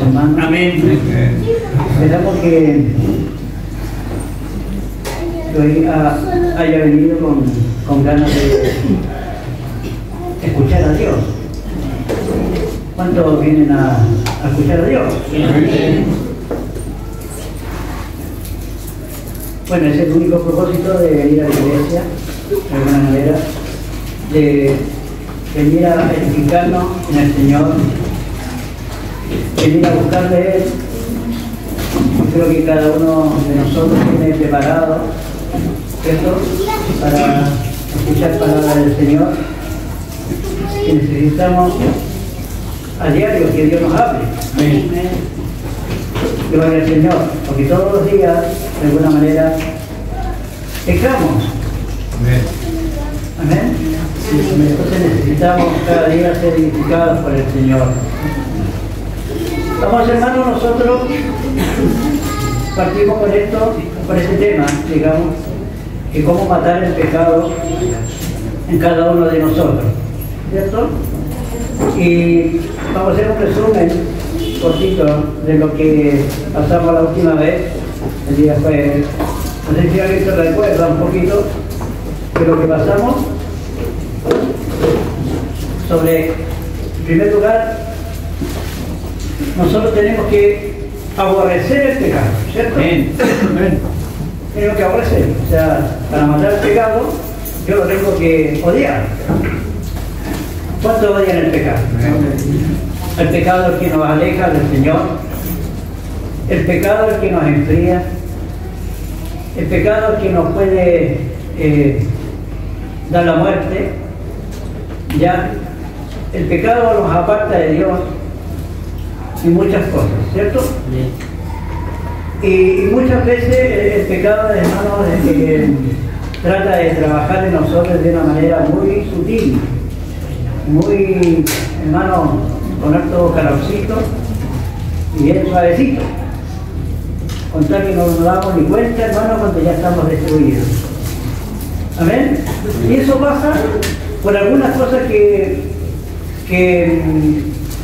hermanos. Amén. Esperamos que hoy haya venido con ganas de escuchar a Dios. ¿Cuántos vienen a escuchar a Dios? Bueno, es el único propósito de venir a la iglesia, de alguna manera, de venir a edificarnos en el Señor, venir a buscarle a Él. Creo que cada uno de nosotros tiene preparado, ¿cierto?, para escuchar palabras del Señor, que necesitamos a diario que Dios nos hable. Amén. Gloria al Señor, porque todos los días, de alguna manera, pecamos. Amén. Amén. Entonces necesitamos cada día ser edificados por el Señor. Vamos, hermanos, nosotros partimos con esto, con este tema, digamos, que cómo matar el pecado en cada uno de nosotros, ¿cierto? Y vamos a hacer un resumen cortito de lo que pasamos la última vez, el día jueves. No sé si alguien se recuerda un poquito de lo que pasamos sobre, en primer lugar, nosotros tenemos que aborrecer el pecado, ¿cierto? Tenemos que aborrecer, o sea, para matar el pecado, yo lo tengo que odiar. ¿Cuánto odian el pecado? El pecado es el que nos aleja del Señor, el pecado es el que nos enfría, el pecado es el que nos puede dar la muerte, ya. El pecado nos aparta de Dios y muchas cosas, ¿cierto? Y muchas veces el pecado, hermanos, trata de trabajar en nosotros de una manera muy sutil, muy, hermano, con harto calorcito y bien suavecito, con tal que no nos damos ni cuenta, hermano, cuando ya estamos destruidos. Amén. Y eso pasa por algunas cosas que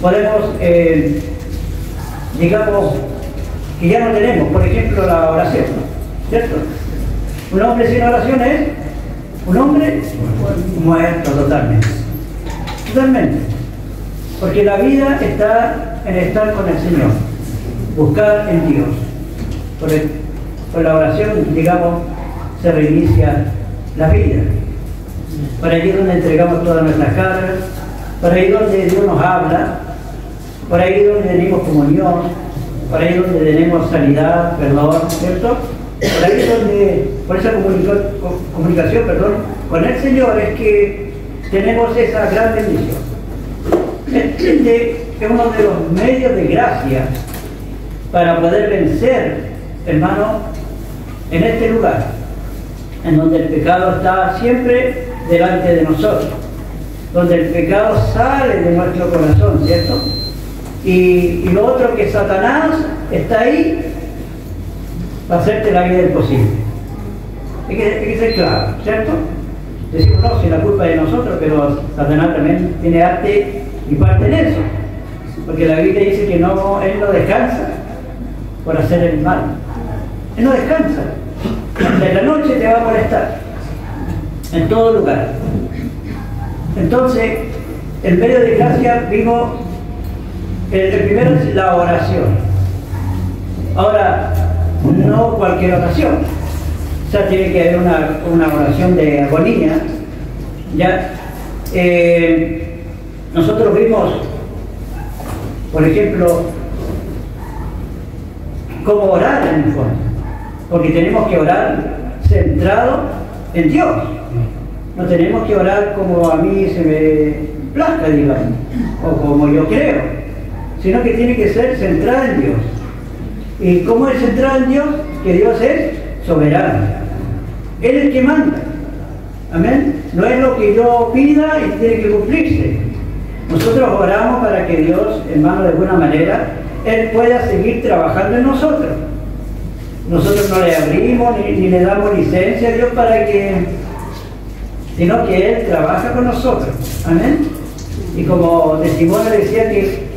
podemos, digamos, que ya no tenemos. Por ejemplo, la oración, ¿cierto? Un hombre sin oración es un hombre muerto totalmente. Totalmente. Porque la vida está en estar con el Señor, buscar en Dios. Por la oración, digamos, se reinicia la vida. Por ahí es donde entregamos todas nuestras cargas, por ahí donde Dios nos habla, por ahí donde tenemos comunión, por ahí donde tenemos sanidad, perdón, ¿cierto? Por ahí donde, por esa comunicación, perdón, con el Señor es que tenemos esa gran bendición. Este es uno de los medios de gracia para poder vencer, hermano, en este lugar, en donde el pecado está siempre delante de nosotros, donde el pecado sale de nuestro corazón, ¿cierto? Y lo otro, que Satanás está ahí para hacerte la vida imposible. Hay que ser claro, ¿cierto? Decimos, no, si la culpa es de nosotros, pero Satanás también tiene arte y parte en eso, porque la Biblia dice que no, él no descansa por hacer el mal. Él no descansa. Hasta en la noche te va a molestar, en todo lugar. Entonces, el medio de gracia vimos, el primero es la oración. Ahora, no cualquier oración, o sea, tiene que haber una oración de agonía, ¿ya? Nosotros vimos, por ejemplo, cómo orar en el fondo, porque tenemos que orar centrado en Dios. No tenemos que orar como a mí se me plazca, digamos, o como yo creo, sino que tiene que ser centrado en Dios. ¿Y cómo es centrado en Dios? Que Dios es soberano. Él es el que manda. Amén. No es lo que yo pida y tiene que cumplirse. Nosotros oramos para que Dios, hermano, de alguna manera, Él pueda seguir trabajando en nosotros. Nosotros no le abrimos ni le damos licencia a Dios para que, sino que Él trabaja con nosotros. Amén. Y como testimonio decía que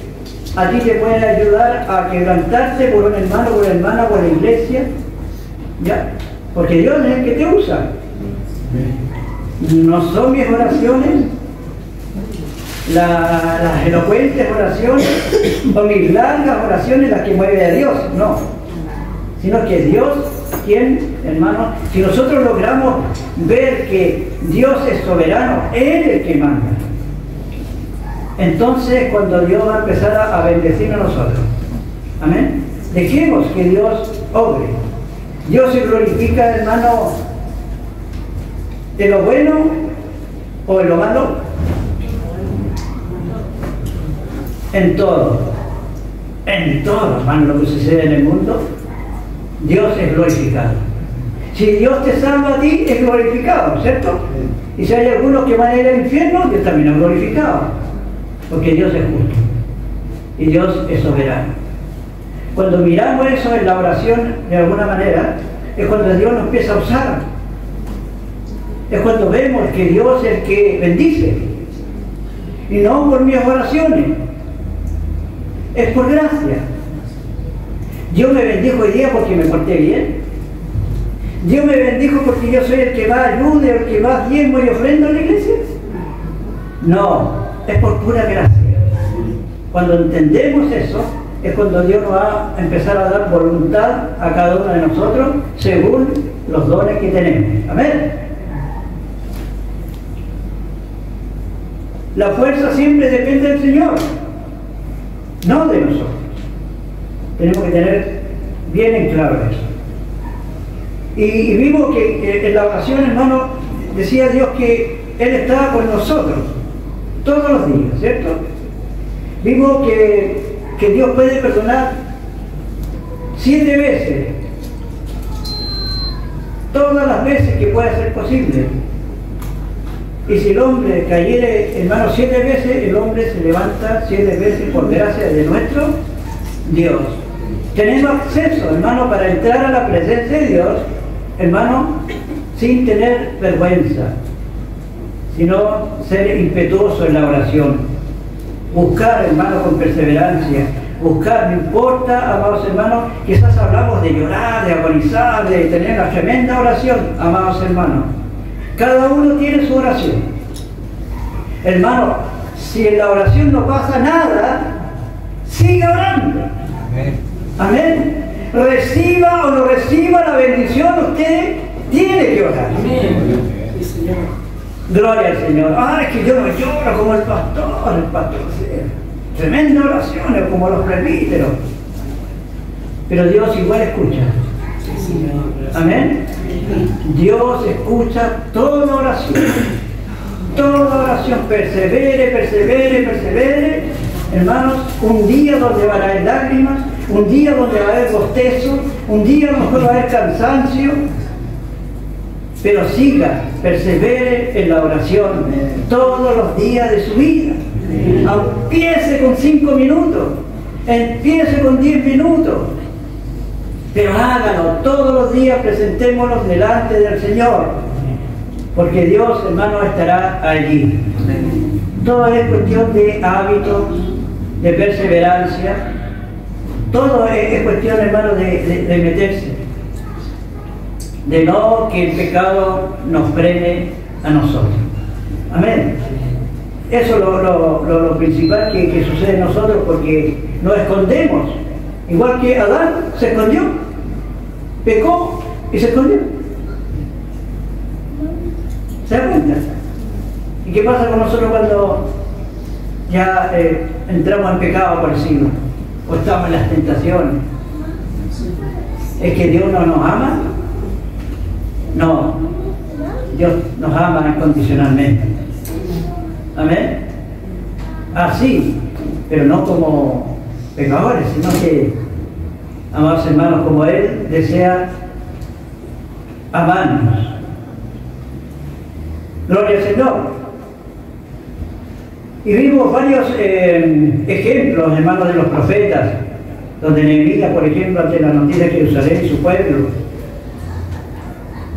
a ti te pueden ayudar a quebrantarte por un hermano, por una hermana, por la iglesia, ¿ya? Porque Dios es el que te usa. No son mis oraciones, las elocuentes oraciones o mis largas oraciones las que mueve a Dios, no, sino que Dios quien, hermano, si nosotros logramos ver que Dios es soberano, Él es el que manda, entonces cuando Dios va a empezar a bendecir a nosotros, amén, dejemos que Dios obre. Dios se glorifica, hermano, en lo bueno o en lo malo, en todo, hermano, lo que sucede en el mundo, Dios es glorificado. Si Dios te salva a ti, es glorificado, ¿cierto? Y si hay algunos que van a ir al infierno, Dios también es glorificado, porque Dios es justo y Dios es soberano. Cuando miramos eso en la oración, de alguna manera, es cuando Dios nos empieza a usar. Es cuando vemos que Dios es el que bendice. Y no por mis oraciones. Es por gracia. Dios me bendijo hoy día porque me porté bien. Dios me bendijo porque yo soy el que va a ayuda, el que va a diezmo y ofrenda a la iglesia. No, es por pura gracia. Cuando entendemos eso, es cuando Dios nos va a empezar a dar voluntad a cada uno de nosotros según los dones que tenemos. Amén. La fuerza siempre depende del Señor, no de nosotros. Tenemos que tener bien en claro eso. Y vimos que en la oración, hermano, decía Dios que Él estaba con nosotros todos los días, ¿cierto? Vimos que Dios puede perdonar 7 veces, todas las veces que pueda ser posible. Y si el hombre cayere, hermano, 7 veces, el hombre se levanta 7 veces por gracia de nuestro Dios. Tenemos acceso, hermano, para entrar a la presencia de Dios, hermano, sin tener vergüenza, sino ser impetuoso en la oración. Buscar, hermano, con perseverancia. Buscar, no importa, amados hermanos, quizás hablamos de llorar, de agonizar, de tener una tremenda oración, amados hermanos. Cada uno tiene su oración. Hermano, si en la oración no pasa nada, siga orando. Amén. Amén. Reciba o no reciba la bendición, usted tiene que orar. Amén. Gloria al Señor. Es que yo no lloro como el pastor, tremenda oraciones como los presbíteros. Pero Dios igual escucha. Amén. Dios escucha toda oración. Toda oración. Persevere. Hermanos, un día donde van a haber lágrimas, un día donde va a haber bostezo, un día donde va a haber cansancio. Pero siga, persevere en la oración todos los días de su vida. Empiece con 5 minutos, empiece con 10 minutos, pero hágalo todos los días, presentémonos delante del Señor, porque Dios, hermano, estará allí. Todo es cuestión de hábitos, de perseverancia, todo es cuestión, hermano, de meterse. De no que el pecado nos frene a nosotros. Amén. Eso es lo principal que sucede en nosotros, porque nos escondemos. Igual que Adán se escondió, pecó y se escondió. ¿Se da cuenta? ¿Y qué pasa con nosotros cuando ya entramos en pecado parecido o estamos en las tentaciones? ¿Es que Dios no nos ama? No, Dios nos ama incondicionalmente. Amén. Así, pero no como pecadores, sino que, amados hermanos, como Él desea amarnos. Gloria al Señor. Y vimos varios ejemplos, hermanos, de los profetas, donde Nehemías, por ejemplo, ante la noticia de Jerusalén y su pueblo,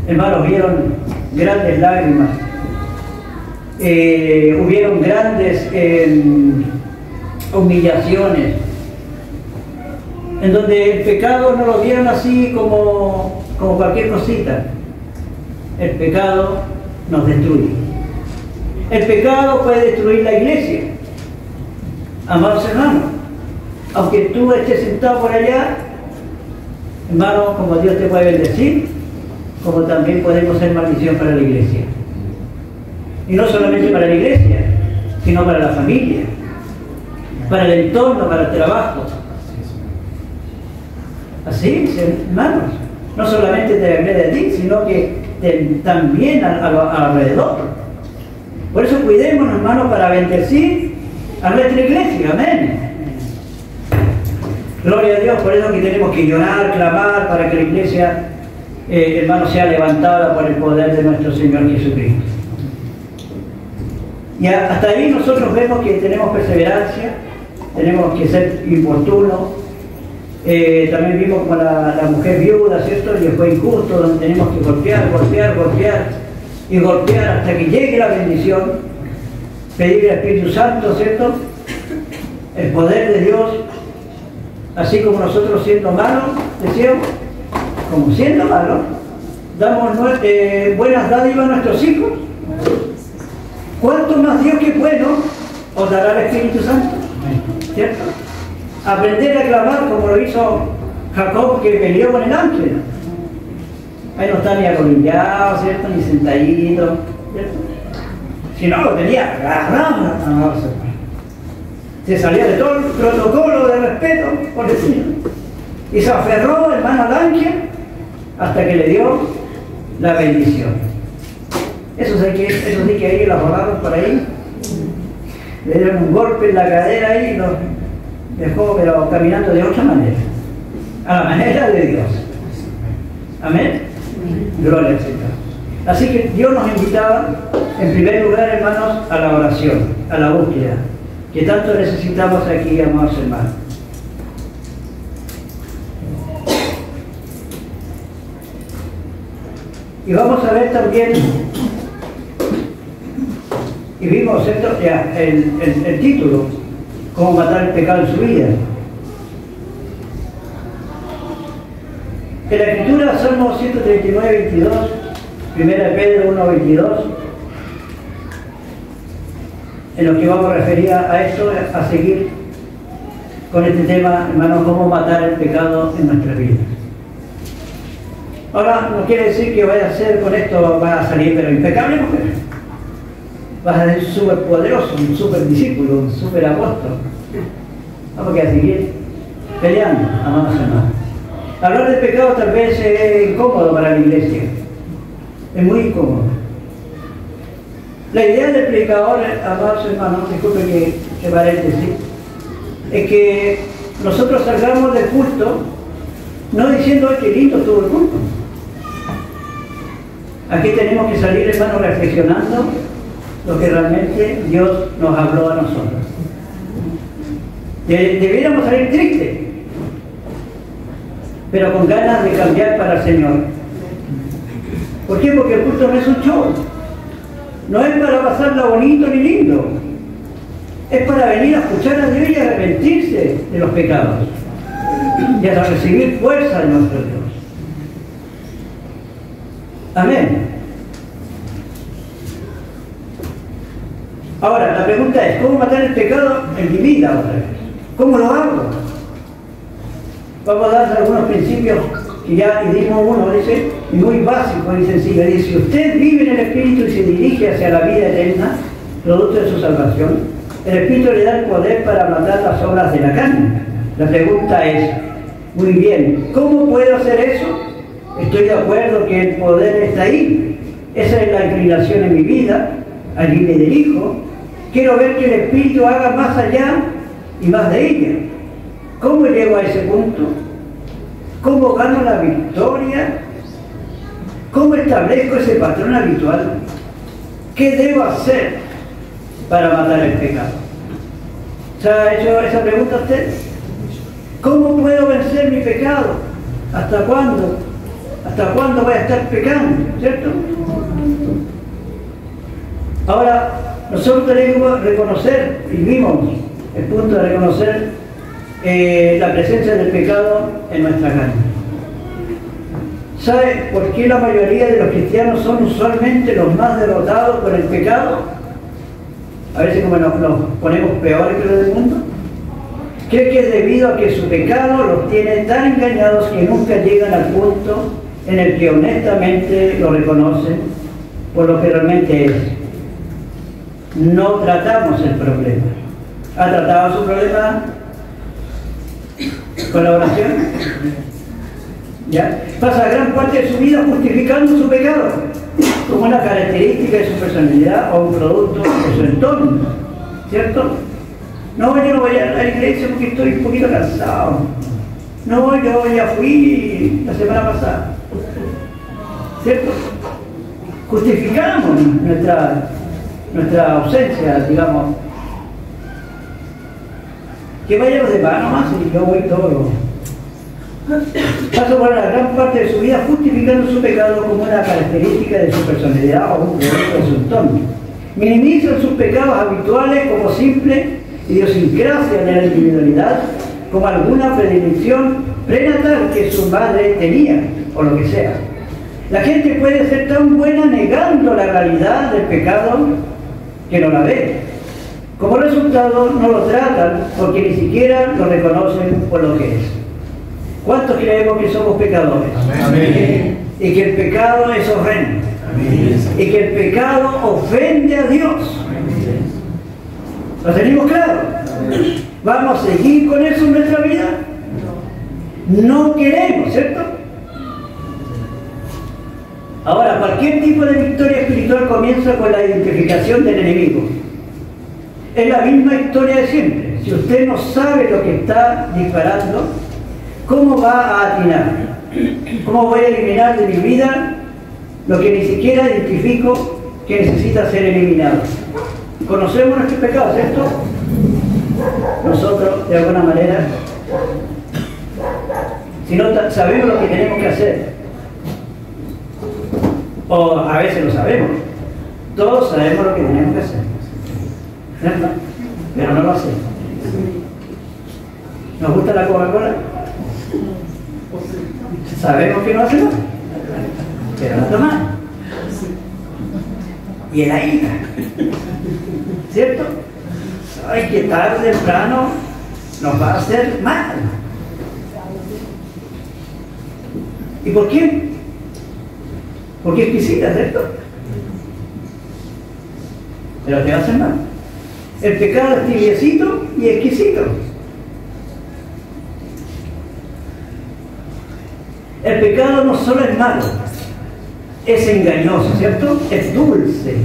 hermanos, vieron grandes lágrimas, hubieron grandes humillaciones, en donde el pecado no lo vieron así como cualquier cosita. El pecado nos destruye. El pecado puede destruir la iglesia. Amados hermanos, aunque tú estés sentado por allá, hermano, como Dios te puede bendecir, como también podemos ser maldición para la iglesia. Y no solamente para la iglesia, sino para la familia, para el entorno, para el trabajo. Así, hermanos, no solamente te agrede a ti, sino que también alrededor. Por eso cuidémonos, hermanos, para bendecir a nuestra iglesia. Amén. Gloria a Dios. Por eso que tenemos que llorar, clamar, para que la iglesia, hermanos, sea levantada por el poder de nuestro Señor Jesucristo. Y hasta ahí nosotros vemos que tenemos perseverancia, tenemos que ser importunos. También vimos como la mujer viuda, ¿cierto? Y fue injusto, donde tenemos que golpear y golpear hasta que llegue la bendición, pedir al Espíritu Santo, ¿cierto? El poder de Dios, así como nosotros siendo malos, decíamos, como siendo malos, damos buenas dádivas a nuestros hijos. ¿Cuánto más Dios que es bueno os dará el Espíritu Santo? ¿Cierto? Aprender a clamar como lo hizo Jacob, que peleó con el ángel. Ahí no está ni arrodillado, ¿cierto? Ni sentadito, ¿cierto? Si no, lo tenía agarrado. Se salía de todo el protocolo de respeto, por decirlo. Y se aferró, hermano, al ángel hasta que le dio la bendición. Eso sí que ahí lo agarraron por ahí. Le dieron un golpe en la cadera ahí y lo dejó, pero caminando de otra manera. A la manera de Dios. Amén. Gloria al Señor. Así que Dios nos invitaba, en primer lugar, hermanos, a la oración, a la búsqueda, que tanto necesitamos aquí, amados hermanos. Y vamos a ver también, y vimos, ¿cierto? Ya, el título, cómo matar el pecado en su vida. En la Escritura, Salmo 139, 22, 1 Pedro 1, 22, en lo que vamos a referir a esto, a seguir con este tema, hermanos, cómo matar el pecado en nuestra vida. Ahora, no quiere decir que vaya a ser con esto, va a salir pero impecable, mujer. Vas a ser súper poderoso, un súper discípulo, un súper apóstol. Vamos a seguir peleando, amados hermanos. Hablar del pecado tal vez es incómodo para la iglesia. Es muy incómodo. La idea del predicador, amados hermanos, disculpen que paréntesis, es que nosotros salgamos del culto no diciendo que lindo estuvo el culto. Aquí tenemos que salir, hermanos, reflexionando lo que realmente Dios nos habló a nosotros. Debiéramos salir tristes, pero con ganas de cambiar para el Señor. ¿Por qué? Porque el culto no es un show. No es para pasarla bonito ni lindo. Es para venir a escuchar a Dios y arrepentirse de los pecados. Y a recibir fuerza de nuestro Dios. Amén. Ahora, la pregunta es, ¿cómo matar el pecado en mi vida otra vez? ¿Cómo lo hago? Vamos a dar algunos principios que ya dimos uno, dice, muy básico y sencillo. Dice, si usted vive en el Espíritu y se dirige hacia la vida eterna, producto de su salvación, el Espíritu le da el poder para matar las obras de la carne. La pregunta es, muy bien, ¿cómo puedo hacer eso? Estoy de acuerdo que el poder está ahí. Esa es la inclinación en mi vida, allí me dirijo. Quiero ver que el Espíritu haga más allá y más de ella. ¿Cómo llego a ese punto? ¿Cómo gano la victoria? ¿Cómo establezco ese patrón habitual? ¿Qué debo hacer para matar el pecado? ¿Se ha hecho esa pregunta usted? ¿Cómo puedo vencer mi pecado? ¿Hasta cuándo? ¿Hasta cuándo voy a estar pecando? ¿Cierto? Ahora, nosotros tenemos que reconocer, y vimos el punto de reconocer la presencia del pecado en nuestra carne. ¿Sabe por qué la mayoría de los cristianos son usualmente los más derrotados por el pecado? A veces como nos ponemos peores que los del mundo. Cree que es debido a que su pecado los tiene tan engañados que nunca llegan al punto en el que honestamente lo reconocen por lo que realmente es. No tratamos el problema. ¿Ha tratado su problema con la oración? ¿Ya? Pasa gran parte de su vida justificando su pecado como una característica de su personalidad o un producto de su entorno, ¿cierto? No, yo no voy a la iglesia porque estoy un poquito cansado. No, yo ya fui la semana pasada, ¿cierto? Justificamos nuestra ausencia, digamos. Que vayan los demás nomás y yo voy todo. Pasó por la gran parte de su vida justificando su pecado como una característica de su personalidad o un producto de su entorno. Minimizan sus pecados habituales como simple idiosincrasia de la individualidad, como alguna predilección prenatal que su madre tenía, o lo que sea. La gente puede ser tan buena negando la realidad del pecado que no la ve. Como resultado, no lo tratan porque ni siquiera lo reconocen por lo que es. ¿Cuántos creemos que somos pecadores? Amén. Y que el pecado es horrendo. Amén. Y que el pecado ofende a Dios. ¿Lo tenemos claro? ¿Vamos a seguir con eso en nuestra vida? No queremos, ¿cierto? Ahora, cualquier tipo de victoria espiritual comienza con la identificación del enemigo. Es la misma historia de siempre. Si usted no sabe lo que está disparando, ¿cómo va a atinar? ¿Cómo voy a eliminar de mi vida lo que ni siquiera identifico que necesita ser eliminado? Conocemos nuestros pecados, ¿cierto? Nosotros, de alguna manera, si no sabemos lo que tenemos que hacer, o a veces lo sabemos, todos sabemos lo que tenemos que hacer, ¿cierto? Pero no lo hacemos. ¿Nos gusta la Coca-Cola? Sabemos que no hacemos, pero la tomamos. Y en la ira, ¿cierto? Ay, que tarde o temprano nos va a hacer mal. ¿Y por qué? Porque es exquisita, ¿cierto? Pero te va a hacer mal. El pecado es tibiecito y exquisito. El pecado no solo es malo, es engañoso, ¿cierto? Es dulce.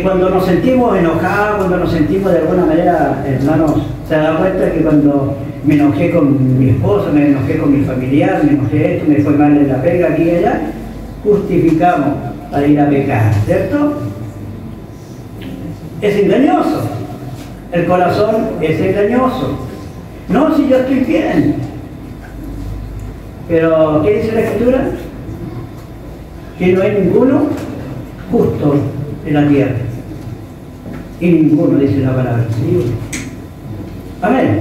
Cuando nos sentimos enojados, cuando nos sentimos de alguna manera, hermanos, se da cuenta que cuando me enojé con mi esposa, me enojé con mi familiar, me enojé esto, me fue mal en la pega, aquí y allá, justificamos para ir a pecar, ¿cierto? Es engañoso. El corazón es engañoso. No, si yo estoy bien. Pero, ¿qué dice la Escritura? Que no hay ninguno justo en la tierra. Y ninguno, dice la palabra. Amén.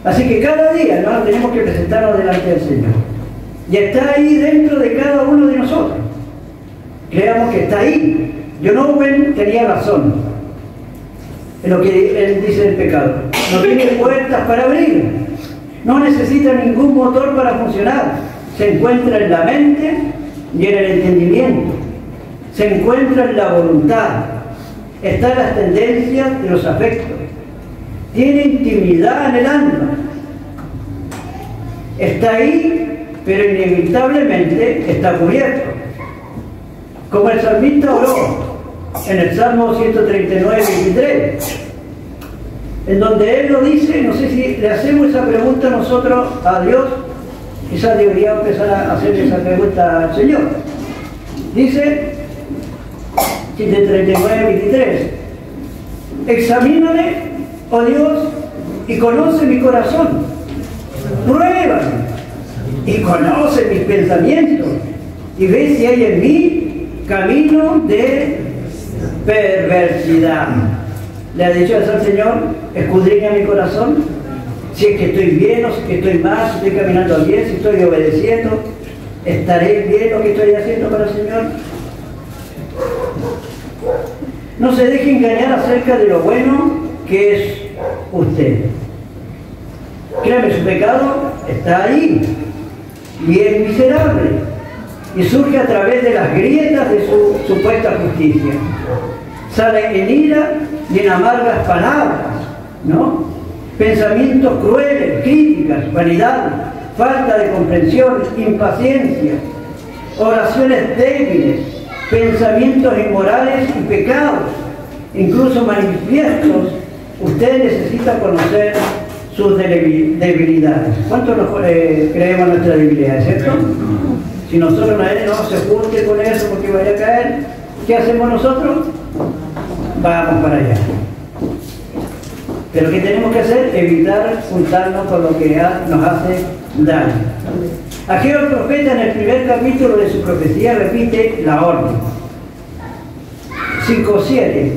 Así que cada día, ¿no?, tenemos que presentarnos delante del Señor. Y está ahí dentro de cada uno de nosotros. Creamos que está ahí. John Owen tenía razón en lo que él dice del pecado. No tiene puertas para abrir. No necesita ningún motor para funcionar. Se encuentra en la mente y en el entendimiento. Se encuentra en la voluntad. Está en las tendencias de los afectos. Tiene intimidad en el alma. Está ahí, pero inevitablemente está cubierto. Como el salmista oró en el Salmo 139, 23. En donde él lo dice, no sé si le hacemos esa pregunta nosotros a Dios, quizás debería empezar a hacer esa pregunta al Señor. Dice, 139, 23, examíname, oh Dios, y conoce mi corazón, pruébame, y conoce mis pensamientos, y ve si hay en mí camino de perversidad. ¿Le ha dicho eso al Señor? Escudriña mi corazón. Si es que estoy bien o si es que estoy mal, si estoy caminando bien, si estoy obedeciendo, ¿estaré bien lo que estoy haciendo para el Señor? No se deje engañar acerca de lo bueno que es usted. Créame, su pecado está ahí y es miserable y surge a través de las grietas de su supuesta justicia. Sale en ira y en amargas palabras, ¿no? Pensamientos crueles, críticas, vanidad, falta de comprensión, impaciencia, oraciones débiles, pensamientos inmorales y pecados, incluso manifiestos. Usted necesita conocer sus debilidades. ¿Cuántos creemos nuestras debilidades, cierto? Si nosotros no se junte con eso porque vaya a caer, ¿qué hacemos nosotros? Vamos para allá. Pero ¿qué tenemos que hacer? Evitar juntarnos con lo que nos hace daño. Ageo el profeta en el primer capítulo de su profecía repite la orden. 5:7.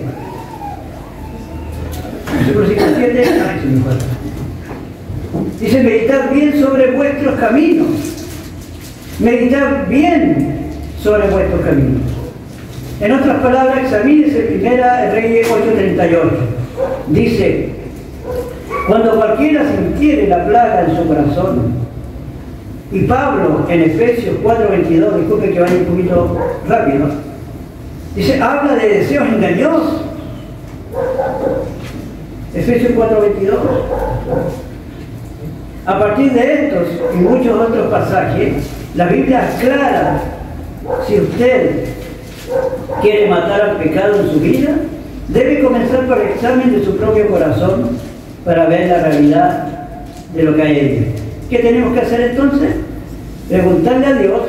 Versículo 5:7. Dice: meditad bien sobre vuestros caminos. Meditad bien sobre vuestros caminos. En otras palabras, examínese primera Reyes 8:38. Dice: cuando cualquiera sintiere la plaga en su corazón. Y Pablo en Efesios 4:22, disculpe que vaya un poquito rápido, dice, habla de deseos engañosos. Efesios 4:22. A partir de estos y muchos otros pasajes, la Biblia aclara: si usted quiere matar al pecado en su vida, debe comenzar por el examen de su propio corazón para ver la realidad de lo que hay en él. ¿Qué tenemos que hacer entonces? Preguntarle a Dios,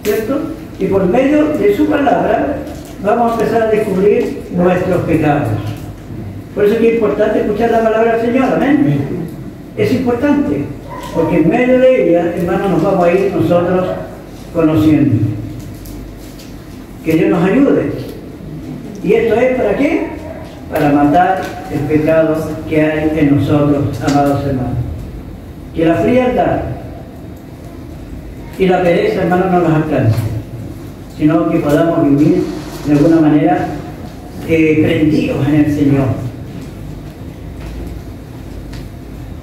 ¿cierto? Y por medio de su palabra vamos a empezar a descubrir nuestros pecados. Por eso es que es importante escuchar la palabra del Señor, amén. Es importante, porque en medio de ella, hermanos, nos vamos a ir nosotros conociendo. Que Dios nos ayude. ¿Y esto es para qué? Para matar el pecado que hay en nosotros, amados hermanos. Que la frialdad y la pereza, hermanos, no nos alcance, sino que podamos vivir de alguna manera prendidos en el Señor.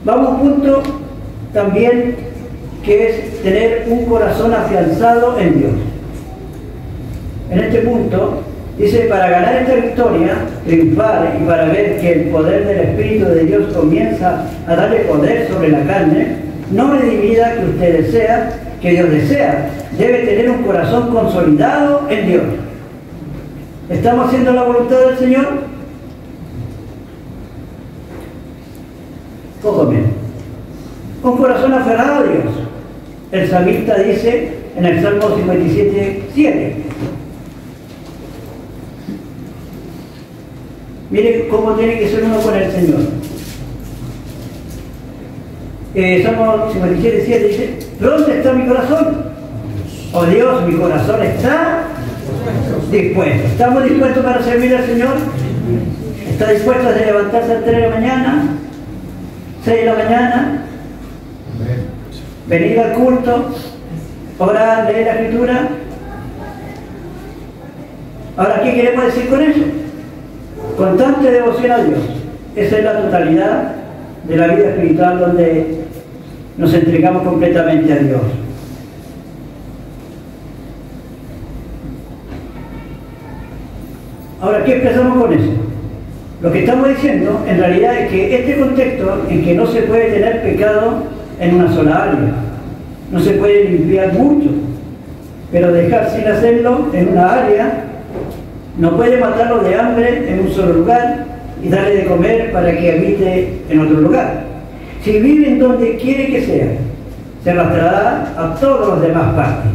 Vamos a un punto también que es tener un corazón afianzado en Dios. En este punto dice: para ganar esta victoria, triunfar y para ver que el poder del Espíritu de Dios comienza a darle poder sobre la carne, no me divida que usted desea, que Dios desea. Debe tener un corazón consolidado en Dios. ¿Estamos haciendo la voluntad del Señor? Poco menos. Un corazón aferrado a Dios. El salmista dice en el Salmo 57:7. Mire cómo tiene que ser uno con el Señor. Salmo 57:7 dice: ¿dónde está mi corazón? Oh Dios, mi corazón está dispuesto. ¿Estamos dispuestos para servir al Señor? ¿Está dispuesto a levantarse a las 3 de la mañana? 6 de la mañana, venir al culto, orar, leer la Escritura. Ahora, ¿qué queremos decir con eso? Constante devoción a Dios. Esa es la totalidad de la vida espiritual, donde nos entregamos completamente a Dios. Ahora, ¿qué expresamos con eso? Lo que estamos diciendo en realidad es que este contexto en que no se puede tener pecado en una sola área, no se puede limpiar mucho, pero dejar sin hacerlo en una área, no puede matarlo de hambre en un solo lugar y darle de comer para que habite en otro lugar. Si vive en donde quiere que sea, se arrastrará a todos los demás partes.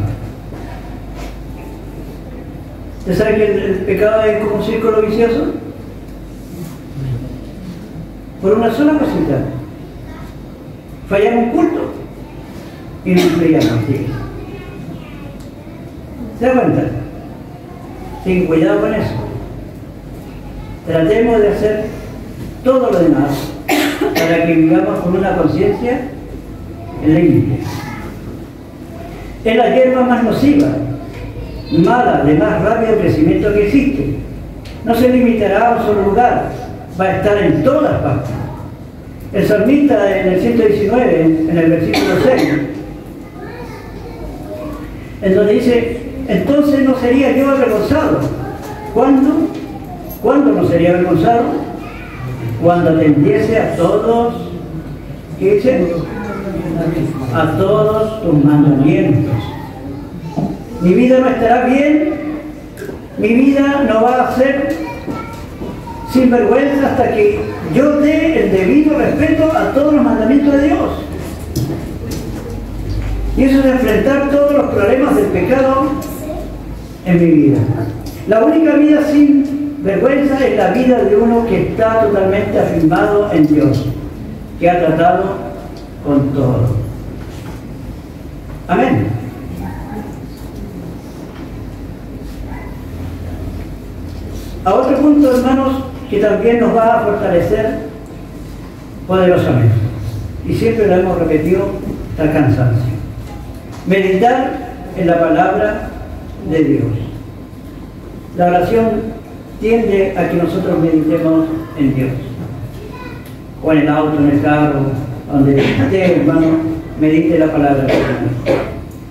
¿Usted sabe que el pecado es como un círculo vicioso? Por una sola cosita. Fallamos un culto y nos enfriamos. ¿Sí? ¿Se da cuenta? Ten cuidado con eso. Tratemos de hacer todo lo demás para que vivamos con una conciencia limpia. Es la hierba más nociva, mala, de más rápido crecimiento que existe. No se limitará a un solo lugar, va a estar en todas partes. El salmista en el 119, en el versículo 6, en donde dice, entonces no sería yo avergonzado. ¿Cuándo? ¿Cuándo no sería avergonzado? Cuando atendiese a todos, ¿qué dice? A todos tus mandamientos. Mi vida no estará bien, mi vida no va a ser sin vergüenza hasta que yo dé el debido respeto a todos los mandamientos de Dios. Y eso es enfrentar todos los problemas del pecado en mi vida. La única vida sin vergüenza es la vida de uno que está totalmente afirmado en Dios, que ha tratado con todo. Amén. A otro punto, hermanos, que también nos va a fortalecer poderosamente, y siempre lo hemos repetido hasta el cansancio: meditar en la palabra de Dios. La oración tiende a que nosotros meditemos en Dios, o en el auto, en el carro, donde esté, hermano, medite la palabra de Dios.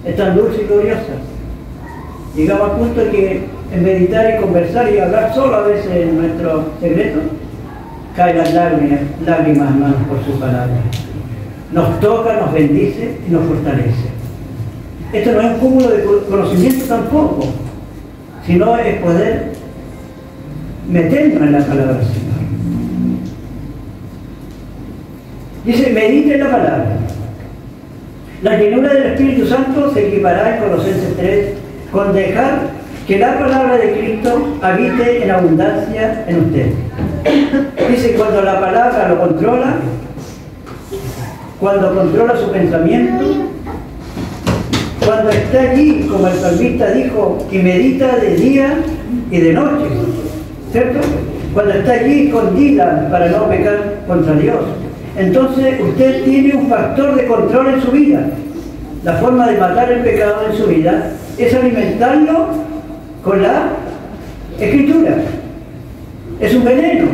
Es tan dulce y gloriosa. Llegamos al punto de que en meditar y conversar y hablar solo a veces en nuestro secreto, caen las lágrimas, hermanos, por su palabra. Nos toca, nos bendice y nos fortalece. Esto no es un cúmulo de conocimiento tampoco, sino es poder meternos en la palabra del Señor. Dice, medite en la palabra. La llenura del Espíritu Santo se equipará en Colosenses 3 con dejar que la palabra de Cristo habite en abundancia en usted. Dice, cuando la palabra lo controla, cuando controla su pensamiento, cuando está allí, como el salmista dijo, y medita de día y de noche, ¿cierto? Cuando está allí escondida para no pecar contra Dios, entonces usted tiene un factor de control en su vida. La forma de matar el pecado en su vida es alimentarlo con la Escritura. Es un veneno.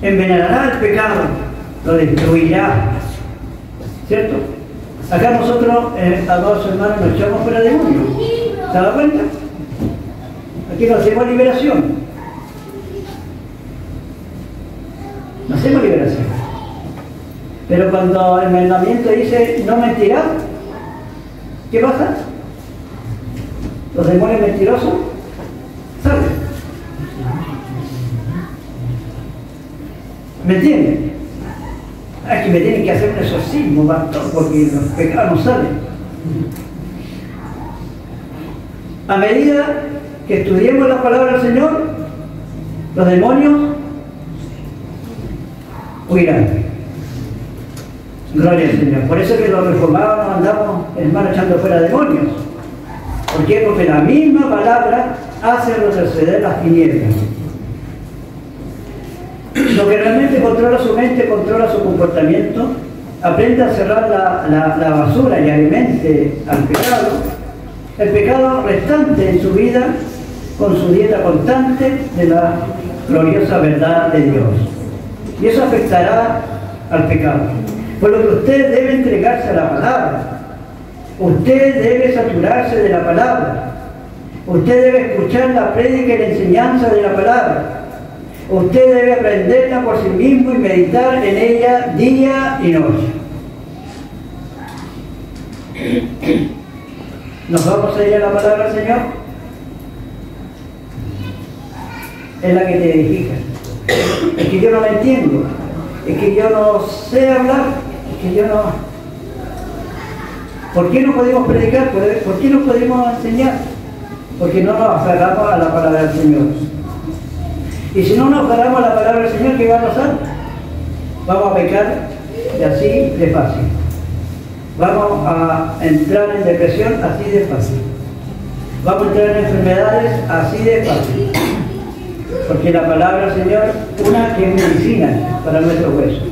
Envenenará el pecado, lo destruirá, ¿cierto? Acá nosotros, a dos hermanos, nos echamos fuera de demonio. ¿Se da cuenta? Aquí no hacemos liberación. No hacemos liberación. Pero cuando el mandamiento dice no mentirás, ¿qué pasa? Los demonios mentirosos salen. ¿Me entienden? Es que me tienen que hacer un exorcismo, pastor, porque los pecados no salen. A medida que estudiemos la palabra del Señor, los demonios huirán. Gloria al Señor. Por eso que los reformados nos andamos, hermano, echando fuera demonios. ¿Por qué? Porque la misma palabra hace retroceder las tinieblas. Lo que realmente controla su mente, controla su comportamiento, aprende a cerrar la basura y alimente al pecado, el pecado restante en su vida, con su dieta constante de la gloriosa verdad de Dios. Y eso afectará al pecado. Por lo que usted debe entregarse a la palabra. Usted debe saturarse de la palabra. Usted debe escuchar la prédica y la enseñanza de la palabra. Usted debe aprenderla por sí mismo y meditar en ella día y noche. ¿Nos vamos a ir a la palabra del Señor? Es la que te edifica. Es que yo no la entiendo. Es que yo no sé hablar. Es que yo no... ¿Por qué no podemos predicar? ¿Por qué no podemos enseñar? Porque no nos aferramos a la palabra del Señor. Y si no nos aferramos a la palabra del Señor, ¿qué va a pasar? Vamos a pecar de así de fácil. Vamos a entrar en depresión así de fácil. Vamos a entrar en enfermedades así de fácil. Porque la palabra del Señor, una que es medicina para nuestros huesos.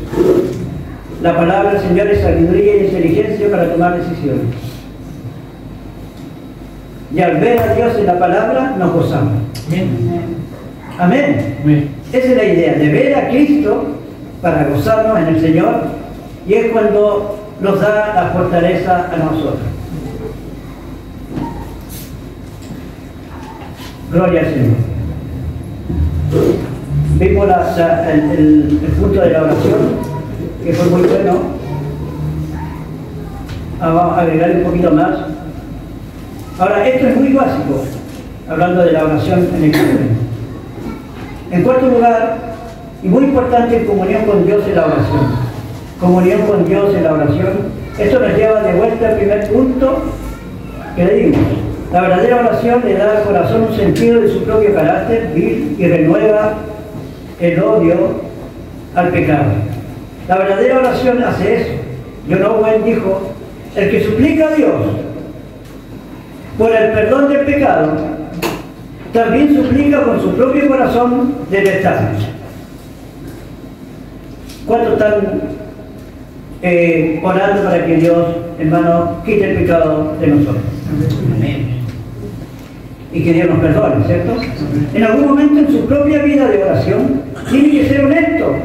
La palabra del Señor es sabiduría y inteligencia para tomar decisiones. Y al ver a Dios en la palabra, nos gozamos. Amén. Amén. Esa es la idea, de ver a Cristo para gozarnos en el Señor, y es cuando nos da la fortaleza a nosotros. Gloria al Señor. Vimos el punto de la oración, que fue muy bueno. Vamos a agregar un poquito más. Ahora, esto es muy básico, hablando de la oración en el cristianismo. En cuarto lugar, y muy importante, comunión con Dios en la oración. Comunión con Dios en la oración. Esto nos lleva de vuelta al primer punto que le dimos. La verdadera oración le da al corazón un sentido de su propio carácter vil y renueva el odio al pecado. La verdadera oración hace eso. John Owen dijo: el que suplica a Dios por el perdón del pecado, también suplica con su propio corazón de verdad. ¿Cuántos están orando para que Dios, hermano, quite el pecado de nosotros? Amén. Y que Dios nos perdone, ¿cierto? En algún momento en su propia vida de oración tiene que ser honesto.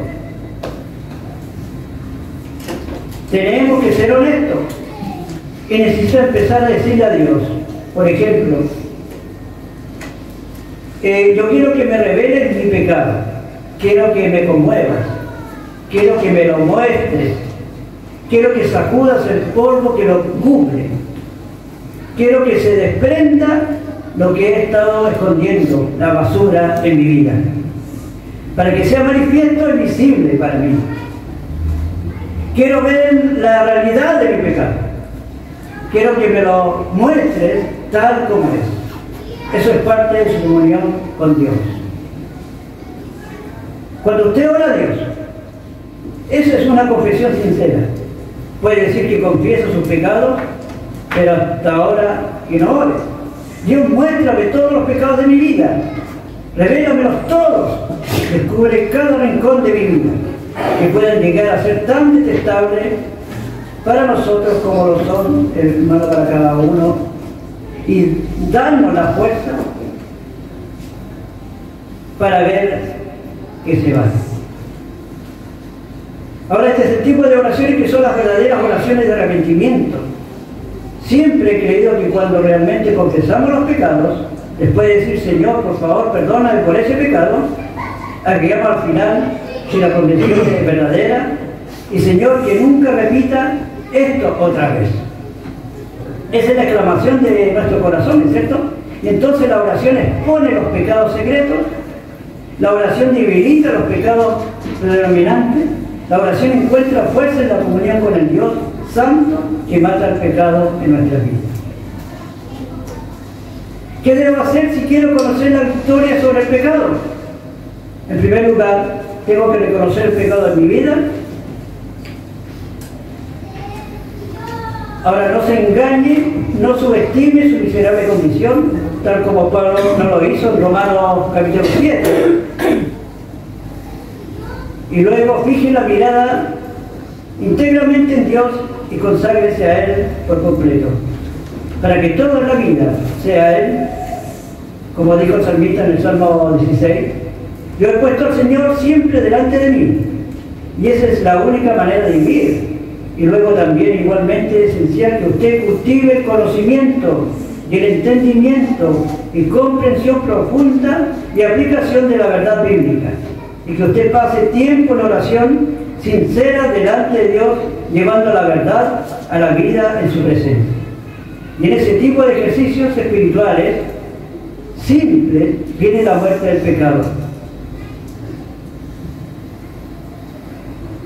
Tenemos que ser honestos. Y necesito empezar a decirle a Dios, por ejemplo, yo quiero que me reveles mi pecado, quiero que me conmuevas, quiero que me lo muestres, quiero que sacudas el polvo que lo cubre, quiero que se desprenda lo que he estado escondiendo, la basura en mi vida, para que sea manifiesto y visible para mí. Quiero ver la realidad de mi pecado, quiero que me lo muestres tal como es. Eso es parte de su comunión con Dios. Cuando usted ora a Dios, esa es una confesión sincera. Puede decir que confiesa sus pecados, pero hasta ahora que no ore. Dios, muéstrame todos los pecados de mi vida, revélamelos todos, descubre cada rincón de mi vida, que puedan llegar a ser tan detestables para nosotros como lo son, hermano, para cada uno, y darnos la fuerza para ver que se van. Ahora, este es el tipo de oraciones que son las verdaderas oraciones de arrepentimiento. Siempre he creído que cuando realmente confesamos los pecados, después de decir: Señor, por favor, perdóname por ese pecado, agregamos al final, si la confesión es verdadera, y Señor, que nunca repita esto otra vez. Esa es la exclamación de nuestro corazón, ¿cierto? Y entonces la oración expone los pecados secretos, la oración debilita los pecados predominantes, la oración encuentra fuerza en la comunión con el Dios Santo que mata el pecado en nuestra vida. ¿Qué debo hacer si quiero conocer la victoria sobre el pecado? En primer lugar, tengo que reconocer el pecado en mi vida. Ahora, no se engañe, no subestime su miserable condición, tal como Pablo no lo hizo en Romanos capítulo 7. Y luego fije la mirada íntegramente en Dios y conságrese a Él por completo, para que toda la vida sea Él, como dijo el salmista en el Salmo 16: yo he puesto al Señor siempre delante de mí, y esa es la única manera de vivir. Y luego también igualmente es esencial que usted cultive el conocimiento y el entendimiento y comprensión profunda y aplicación de la verdad bíblica, y que usted pase tiempo en oración sincera delante de Dios, llevando la verdad a la vida en su presencia. Y en ese tipo de ejercicios espirituales simples viene la muerte del pecado.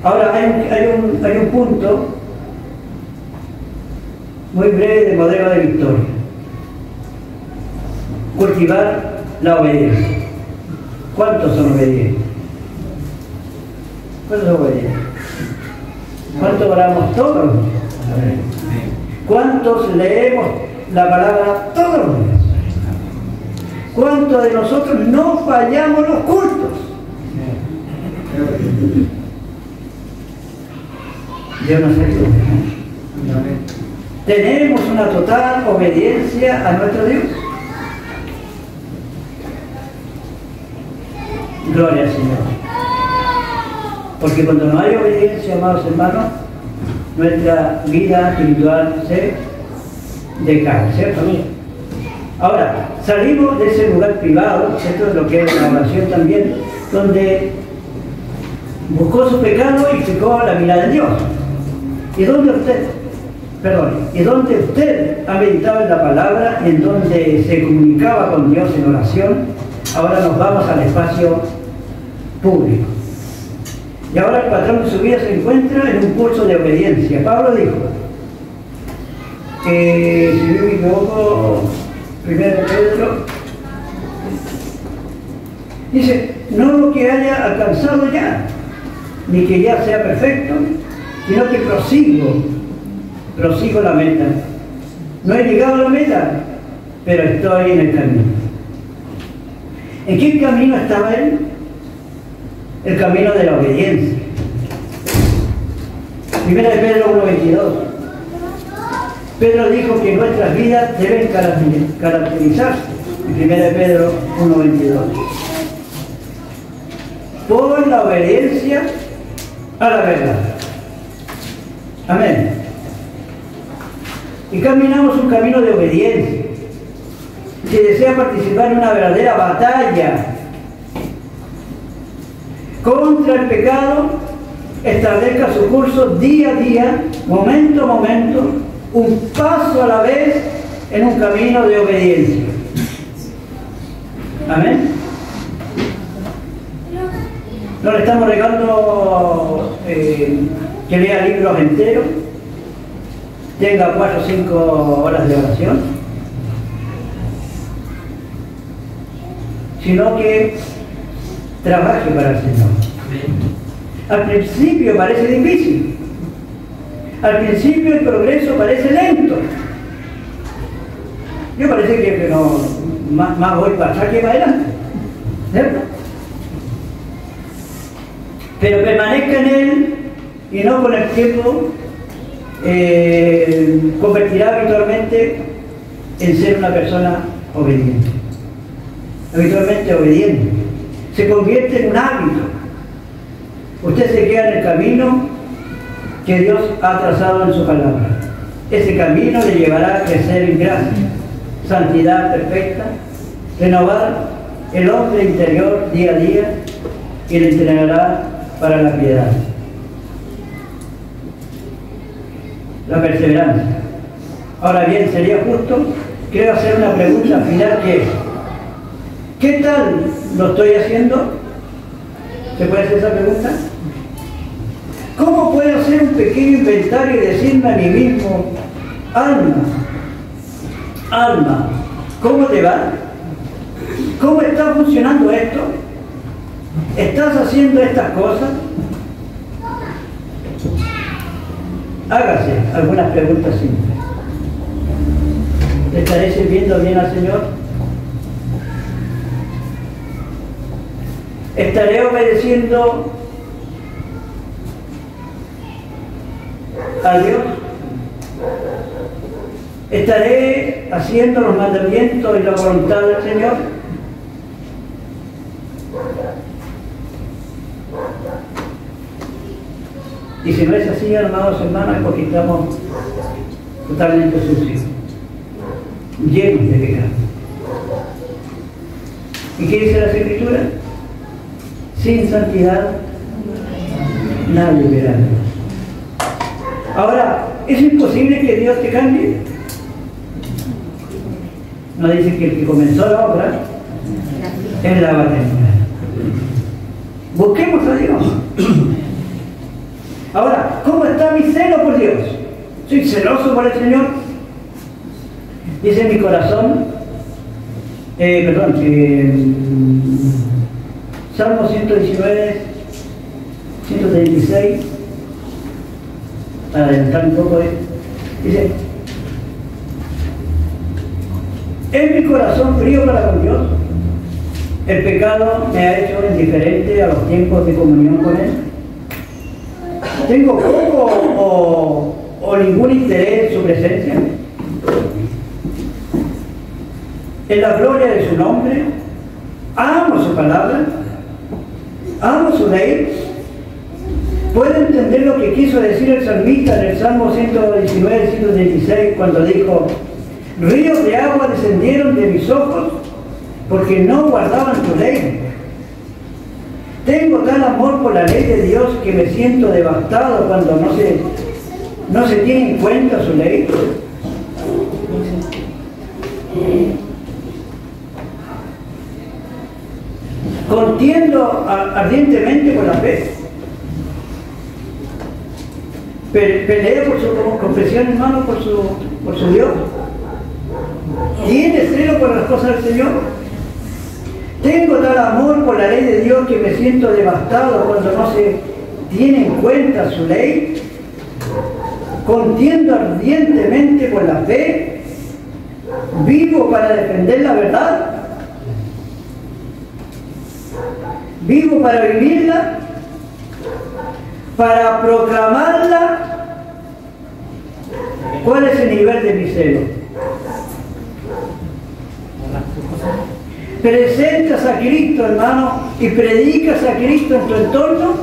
Ahora hay un punto muy breve de modelo de victoria: cultivar la obediencia. ¿Cuántos son obedientes? ¿Cuántos son obedientes? ¿Cuántos oramos todos los días? ¿Cuántos leemos la palabra todos los días? ¿Cuántos de nosotros no fallamos los cultos? Dios nos ayude, ¿no? ¿Tenemos una total obediencia a nuestro Dios? Gloria al Señor. Porque cuando no hay obediencia, amados hermanos, nuestra vida espiritual se decae, ¿cierto? Ahora, salimos de ese lugar privado, esto es lo que es la oración también, donde buscó su pecado y fijó la mirada en Dios. ¿Y dónde usted ha meditado en la palabra, en donde se comunicaba con Dios en oración? Ahora nos vamos al espacio público. Y ahora el patrón de su vida se encuentra en un curso de obediencia. Pablo dijo que, si no me equivoco, 1 Pedro, dice, no lo que haya alcanzado ya, ni que ya sea perfecto, sino que prosigo la meta. No he llegado a la meta, pero estoy en el camino. ¿En qué camino estaba él? El camino de la obediencia. 1 Pedro 1:22. Pedro dijo que nuestras vidas deben caracterizarse. 1 Pedro 1:22. Por la obediencia a la verdad. Amén. Y caminamos un camino de obediencia. Si desea participar en una verdadera batalla contra el pecado, establezca su curso día a día, momento a momento, un paso a la vez en un camino de obediencia. Amén. No le estamos regalando que lea libros enteros, tenga 4 o 5 horas de oración, sino que trabaje para el Señor. Al principio parece difícil, al principio el progreso parece lento. Yo parece que no, más voy para atrás que para adelante, ¿cierto? Pero permanezca en Él y no con el tiempo convertirá habitualmente en ser una persona obediente. Habitualmente obediente. Se convierte en un hábito. Usted se queda en el camino que Dios ha trazado en su palabra. Ese camino le llevará a crecer en gracia, santidad perfecta, renovar el hombre interior día a día y le entrenará para la piedad. La perseverancia. Ahora bien, sería justo, creo, hacer una pregunta final que es: ¿qué tal lo estoy haciendo? ¿Se puede hacer esa pregunta? ¿Cómo puedo hacer un pequeño inventario y decirme a mí mismo, alma, ¿cómo te va? ¿Cómo está funcionando esto? ¿Estás haciendo estas cosas? Hágase algunas preguntas simples. ¿Le estaré sirviendo bien al Señor? ¿Estaré obedeciendo a Dios? ¿Estaré haciendo los mandamientos y la voluntad del Señor? Y si no es así, amados hermanos, es porque estamos totalmente sucios, llenos de pecado. ¿Y qué dice las Escrituras? Sin santidad nadie verá a Dios. Ahora, ¿es imposible que Dios te cambie? No dice que el que comenzó la obra, Él la va a terminar. Busquemos a Dios. Ahora, ¿cómo está mi celo por Dios? ¿Soy celoso por el Señor? Dice mi corazón, Salmo 119, 136, para adelantar un poco, dice: ¿es mi corazón frío para con Dios? ¿El pecado me ha hecho indiferente a los tiempos de comunión con Él? ¿Tengo poco o ningún interés en su presencia? En la gloria de su nombre, amo su palabra, amo su ley. ¿Puede entender lo que quiso decir el salmista en el Salmo 119, 116, cuando dijo: ríos de agua descendieron de mis ojos porque no guardaban tu ley? Tengo tal amor por la ley de Dios que me siento devastado cuando no se tiene en cuenta su ley. Contiendo ardientemente por la fe. Pelea por su confesión, hermano, por su Dios. ¿Tiene celo por las cosas del Señor? Tengo tal amor por la ley de Dios que me siento devastado cuando no se tiene en cuenta su ley. Contiendo ardientemente por la fe. Vivo para defender la verdad. Vivo para vivirla, para proclamarla. ¿Cuál es el nivel de mi celo? ¿Presentas a Cristo, hermano, y predicas a Cristo en tu entorno?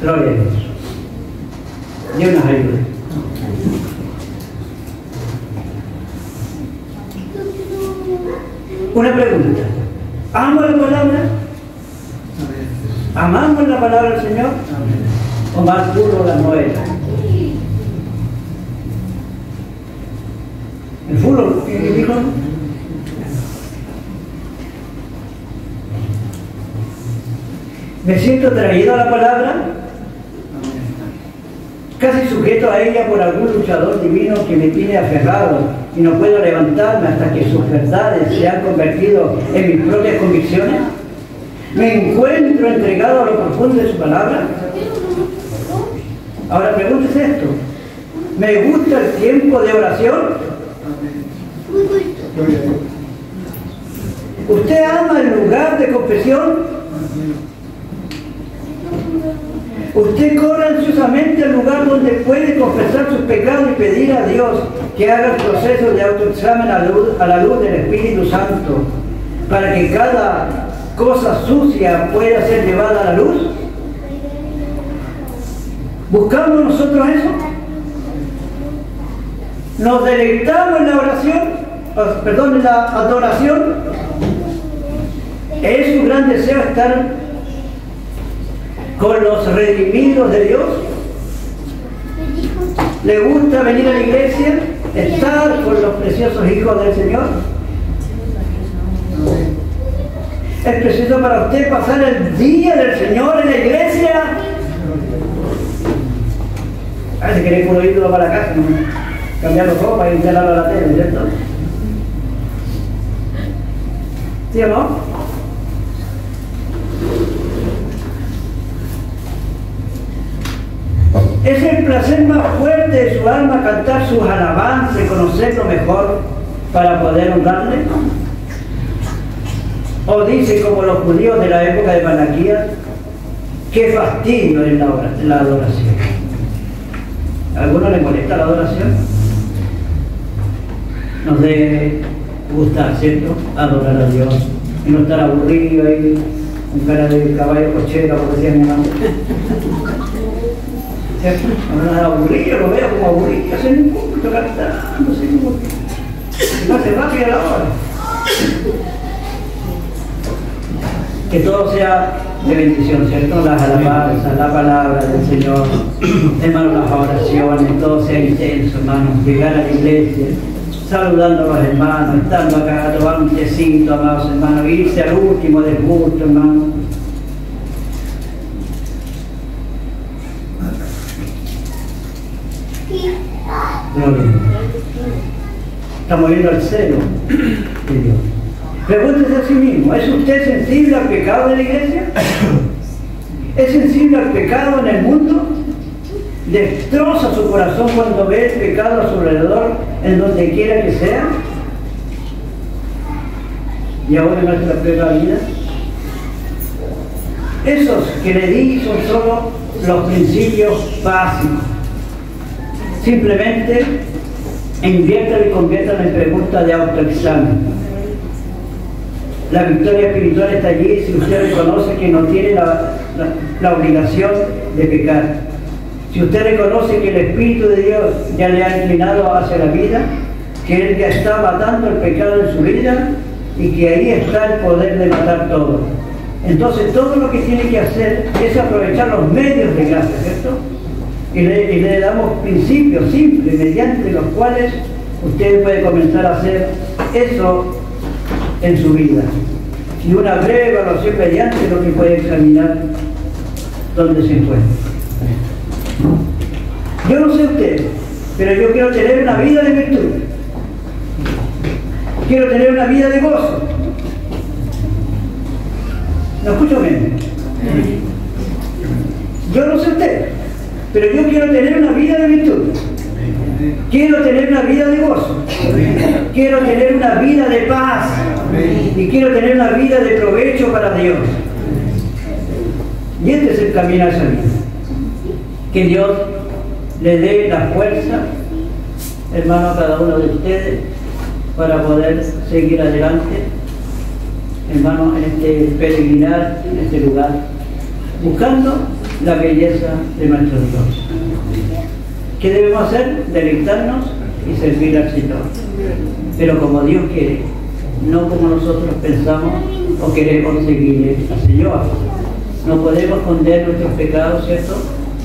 Gloria a Dios. Dios nos ayude. Una pregunta. ¿Amo la palabra? ¿Amamos la palabra del Señor? ¿O más puro la novela? ¿El fútbol? ¿Qué dijo? ¿Me siento traído a la palabra? Casi sujeto a ella por algún luchador divino que me tiene aferrado y no puedo levantarme hasta que sus verdades se han convertido en mis propias convicciones. ¿Me encuentro entregado a lo profundo de su palabra? Ahora pregúntese esto. ¿Me gusta el tiempo de oración? ¿Usted ama el lugar de confesión? ¿Usted corre ansiosamente al lugar donde puede confesar sus pecados y pedir a Dios que haga el proceso de autoexamen a la luz del Espíritu Santo para que cada cosa sucia pueda ser llevada a la luz? ¿Buscamos nosotros eso? ¿Nos deleitamos en la oración? Perdón, en la adoración. ¿Es su gran deseo estar con los redimidos de Dios? ¿Le gusta venir a la iglesia? ¿Estar con los preciosos hijos del Señor? ¿Es preciso para usted pasar el día del Señor en la iglesia? A veces queréis puro ídolo para la casa, ¿no? Cambiar los ojos para instalarlo a la tele, ¿cierto? ¿Sí o no? ¿Es el placer más fuerte de su alma cantar sus alabanzas y conocerlo mejor para poder honrarle? ¿O dice como los judíos de la época de Malaquías, qué fastidio es la adoración? ¿A alguno le molesta la adoración? Nos debe gustar, ¿cierto? Adorar a Dios y no estar aburrido ahí con cara de caballo cochero, como decía mi mamá. ¿Cierto? No es aburrido, lo veo como aburrido, hacer un culto cantando, así como que no hace rápido la hora. Que todo sea de bendición, ¿cierto? Las alabanzas, la palabra del Señor, hermano, las oraciones, todo sea intenso, hermano. Llegar a la iglesia, saludando a los hermanos, estando acá, tomar un tecito, amados hermanos, irse al último del culto, hermano. Gloria a Dios. Estamos viendo el celo de Dios. Pregúntese a sí mismo, ¿es usted sensible al pecado de la iglesia? ¿Es sensible al pecado en el mundo? destroza su corazón cuando ve el pecado a su alrededor, en donde quiera que sea. Y ahora en nuestra propia vida, esos que le di son solo los principios básicos. Simplemente inviértalo y conviértalo en pregunta de autoexamen. La victoria espiritual está allí si usted reconoce que no tiene la obligación de pecar. Si usted reconoce que el Espíritu de Dios ya le ha inclinado hacia la vida, que Él ya está matando el pecado en su vida y que ahí está el poder de matar todo. Entonces todo lo que tiene que hacer es aprovechar los medios de gracia, ¿cierto? Y le damos principios simples mediante los cuales usted puede comenzar a hacer eso en su vida. Y una breve evaluación mediante lo que puede examinar dónde se encuentra. Yo no sé usted, pero yo quiero tener una vida de virtud. Quiero tener una vida de gozo. ¿No escucho bien? Yo no sé usted, pero yo quiero tener una vida de virtud. Quiero tener una vida de gozo. Quiero tener una vida de paz. Y quiero tener una vida de provecho para Dios. Y este es el camino a esa vida. Que Dios le dé la fuerza, hermano, a cada uno de ustedes para poder seguir adelante, hermano, en este peregrinar, en este lugar, buscando la belleza de nuestro Dios. ¿Qué debemos hacer? Deleitarnos y servir al Señor. Pero como Dios quiere, no como nosotros pensamos o queremos seguir al Señor. No podemos esconder nuestros pecados, ¿cierto?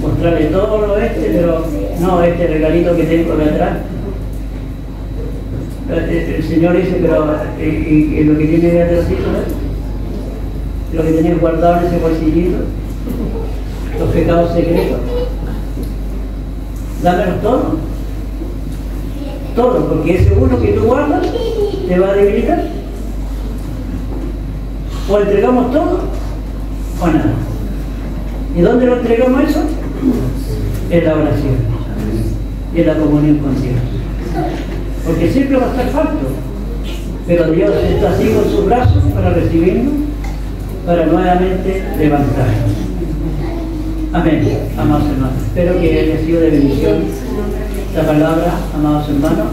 Mostrarle todo lo pero no este regalito que tengo de atrás. El Señor dice, pero ¿y lo que tiene de atrásito? Lo que tienes guardado en ese bolsillito, los pecados secretos. Dámelos todo. Todo, porque ese uno que tú guardas te va a debilitar. O entregamos todo o nada. ¿Y dónde lo entregamos eso? En la oración y en la comunión con Dios. Porque siempre va a estar falto, pero Dios está así con sus brazos para recibirnos, para nuevamente levantarnos. Amén, amados hermanos. Espero que haya sido de bendición la palabra, amados hermanos.